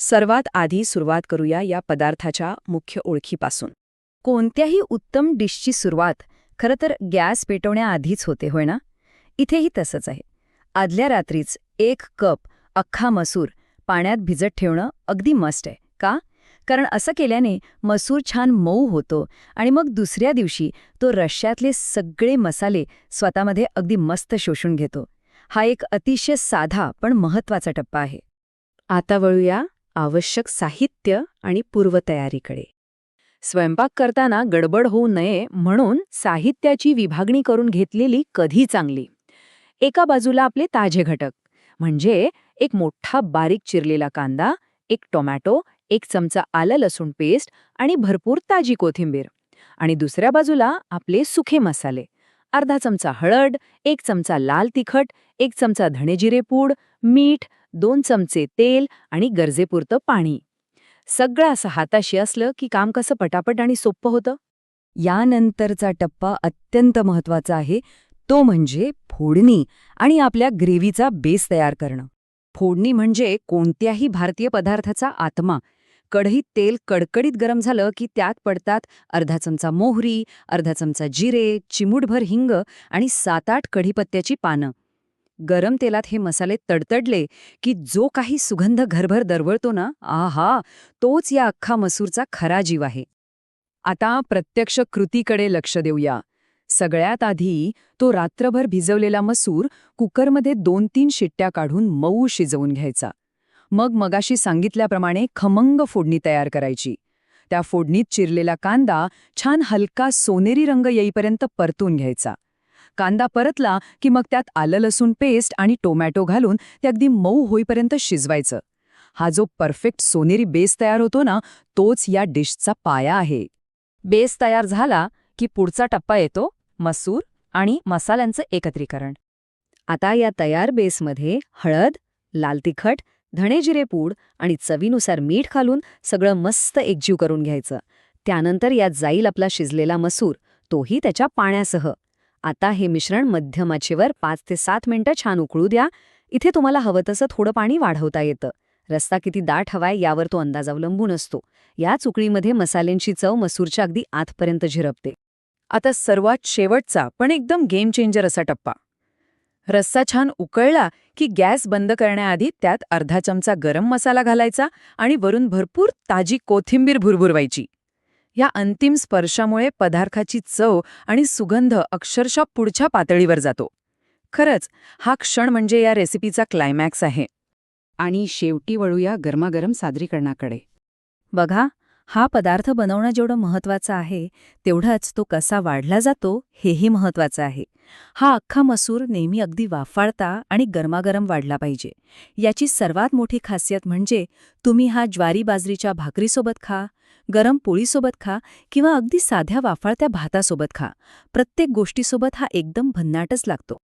सर्वात आधी सुरुवात करूया या पदार्थाच्या मुख्य ओळखीपासून. कोणत्याही उत्तम डिशची सुरुवात खरं तर गॅस पेटवण्याआधीच होते, होय ना? इथेही तसंच आहे. आदल्या रात्रीच 1 कप अख्खा मसूर पाण्यात भिजत ठेवणं अगदी मस्ट आहे. का? कारण असं केल्याने मसूर छान मऊ होतो आणि मग दुसऱ्या दिवशी तो रश्श्यातले सगळे मसाले स्वतःमध्ये अगदी मस्त शोषून घेतो. हा एक अतिशय साधा पण महत्त्वाचा टप्पा आहे. आता वळूया आवश्यक साहित्य आणि पूर्वतयारीकडे. स्वयंपाक करताना गडबड होऊ नये म्हणून साहित्याची विभागणी करून घेतलेली कधी चांगली. एका बाजूला आपले ताजे घटक म्हणजे एक मोठा बारीक चिरलेला कांदा, 1 टोमॅटो, 1 चमचा आलं लसूण पेस्ट आणि भरपूर ताजी कोथिंबीर. आणि दुसऱ्या बाजूला आपले सुखे मसाले, अर्धा चमचा हळद, 1 चमचा लाल तिखट, 1 चमचा धणेजिरे पूड, मीठ, 2 चमचे तेल आणि गरजेपुरतं पाणी. सगळं असं हाताशी असलं की काम कसं पटापट आणि सोपं होतं. यानंतरचा टप्पा अत्यंत महत्त्वाचा आहे, तो म्हणजे फोडणी आणि आपल्या ग्रेव्हीचा बेस तयार करणं. फोडणी म्हणजे कोणत्याही भारतीय पदार्थाचा आत्मा. कढईत तेल कडकडीत गरम झालं की त्यात पडतात अर्धा चमचा मोहरी, अर्धा चमचा जिरे, चिमूटभर हिंग आणि 7-8 कढीपत्त्याची पानं. गरम तेलात हे मसाले तडतडले की जो काही सुगंध घरभर दरवळतो ना, आहा, तोच या अख्खा मसूरचा खरा जीव आहे. आता प्रत्यक्ष कृतीकडे लक्ष देऊया. सगळ्यात आधी तो रात्रभर भिजवलेला मसूर कुकरमध्ये 2-3 शिट्ट्या काढून मऊ शिजवून घ्यायचा. मग मगाशी सांगितल्याप्रमाणे खमंग फोडणी तयार करायची. त्या फोडणीत चिरलेला कांदा छान हलका सोनेरी रंग येईपर्यंत परतून घ्यायचा. कांदा परतला की मग त्यात आलं लसूण पेस्ट आणि टोमॅटो घालून ते अगदी मऊ होईपर्यंत शिजवायचं. हा जो परफेक्ट सोनेरी बेस तयार होतो ना, तोच या डिशचा पाया आहे. बेस तयार झाला की पुढचा टप्पा येतो मसूर आणि मसाल्यांचं एकत्रीकरण. आता या तयार बेसमध्ये हळद, लाल तिखट, धणेजिरे पूड आणि चवीनुसार मीठ घालून सगळं मस्त एकजीव करून घ्यायचं. त्यानंतर यात जाईल आपला शिजलेला मसूर, तोही त्याच्या पाण्यासह. आता हे मिश्रण मध्यम आचेवर 5 ते 7 मिनिटं छान उकळू द्या. इथे तुम्हाला हवं तसं थोडं पाणी वाढवता येतं. रस्सा किती दाट हवाय यावर तो अंदाज अवलंबून असतो. याच उकळीमध्ये मसाल्यांची चव मसूरच्या अगदी आतपर्यंत झिरपते. आता सर्वात शेवटचा पण एकदम गेम चेंजर असा टप्पा. रस्सा छान उकळला की गॅस बंद करण्याआधी त्यात अर्धा चमचा गरम मसाला घालायचा आणि वरून भरपूर ताजी कोथिंबीर भुरभुरवायची. या अंतिम स्पर्शामुळे पदार्थाची चव आणि सुगंध अक्षरशः पुढच्या पातळीवर जातो. खरंच हा क्षण म्हणजे या रेसिपीचा क्लायमॅक्स आहे. आणि शेवटी वळूया गरमागरम सादरीकरणाकडे. बघा, हा पदार्थ बनवणं जेवढं महत्त्वाचं आहे तेवढाच तो कसा वाढला जातो हेही महत्त्वाचं आहे. हा अख्खा मसूर नेहमी अगदी वाफाळता आणि गरमागरम वाढला पाहिजे. याची सर्वात मोठी खासियत म्हणजे तुम्ही हा ज्वारी बाजरीच्या भाकरीसोबत खा, गरम पोळीसोबत खा किंवा अगदी साध्या वाफाळत्या भातासोबत खा, प्रत्येक गोष्टीसोबत हा एकदम भन्नाटच लागतो.